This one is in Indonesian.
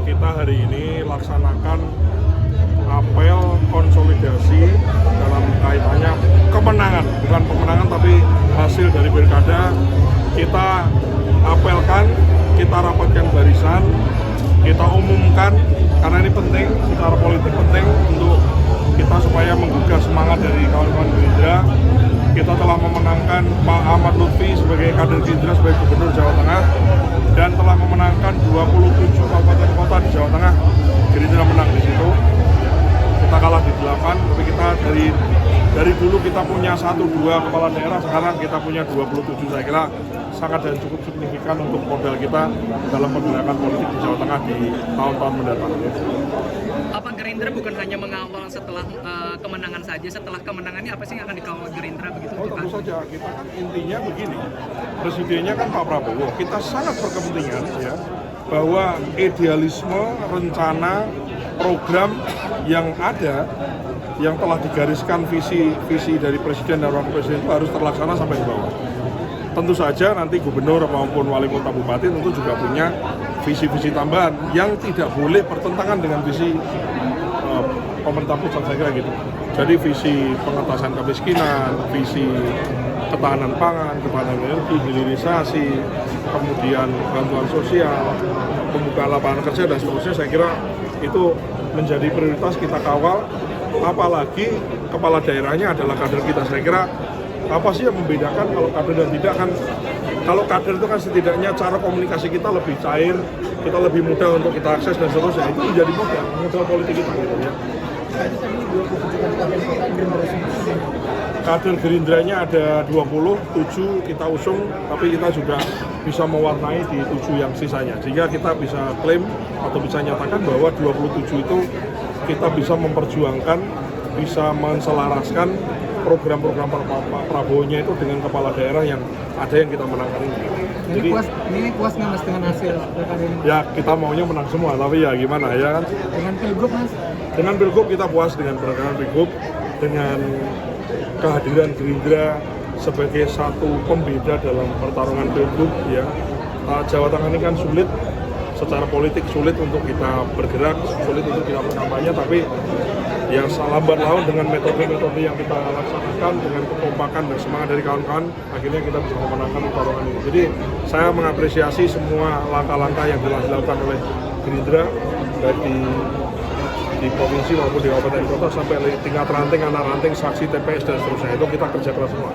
kita hari ini laksanakan apel konsolidasi dalam kaitannya kemenangan, bukan pemenangan tapi hasil dari pilkada. Kita apelkan, kita rapatkan barisan, kita umumkan karena ini penting, secara politik penting untuk kita supaya menggugah semangat dari kawan-kawan Gerindra. Kita telah memenangkan Pak Ahmad Lutfi sebagai kader Gerindra sebagai Gubernur Jawa Tengah dan telah memenangkan 27 kabupaten kota di Jawa Tengah. Gerindra menang di situ. Kita kalah di 8, tapi kita dari dulu kita punya 1-2 kepala daerah, sekarang kita punya 27. Saya kira sangat dan cukup signifikan untuk modal kita dalam pergerakan politik di Jawa Tengah di tahun-tahun mendatang. Apa Gerindra bukan hanya mengawal setelah kemenangan saja, setelah kemenangannya apa sih yang akan dikawal Gerindra begitu? Oh, tentu saja, kita kan intinya begini, presidennya kan Pak Prabowo, kita sangat berkepentingan ya bahwa idealisme, rencana, program yang ada, yang telah digariskan visi dari Presiden dan Wakil Presiden itu harus terlaksana sampai di bawah. Tentu saja nanti gubernur maupun wali kota bupati tentu juga punya visi-visi tambahan yang tidak boleh bertentangan dengan visi pemerintah pusat, saya kira gitu. Jadi visi pengentasan kemiskinan, visi ketahanan pangan, ketahanan energi, hilirisasi, kemudian bantuan sosial, pembukaan lapangan kerja dan seterusnya, saya kira itu menjadi prioritas kita kawal. Apalagi kepala daerahnya adalah kader kita. Saya kira apa sih yang membedakan kalau kader dan tidak kan? Kalau kader itu kan setidaknya cara komunikasi kita lebih cair, kita lebih mudah untuk kita akses dan seterusnya. Itu menjadi modal politik kita gitu ya. Kader Gerindranya ada 27 kita usung, tapi kita juga bisa mewarnai di 7 yang sisanya. Sehingga kita bisa klaim atau bisa nyatakan bahwa 27 itu kita bisa memperjuangkan, bisa menselaraskan program-program Pak Prabowo-nya itu dengan kepala daerah yang ada yang kita menangkan ini. Jadi ini puas nggak mas dengan hasil pilkada ini? Ya kita maunya menang semua, tapi ya gimana ya kan? Dengan pilgub mas? Dengan pilgub kita puas dengan perolehan pilgub, dengan kehadiran Gerindra sebagai satu pembeda dalam pertarungan pilgub ya. Jawa Tengah ini kan sulit secara politik, sulit untuk kita bergerak, sulit untuk kita berkampanye, tapi yang lambat laun dengan metode-metode yang kita laksanakan, dengan kekompakan dan semangat dari kawan-kawan, akhirnya kita bisa memenangkan pertarungan ini. Jadi saya mengapresiasi semua langkah-langkah yang telah dilakukan oleh Gerindra, baik di provinsi maupun di kabupaten kota sampai tingkat ranting, anak ranting, saksi TPS dan seterusnya. Itu kita kerja keras semua.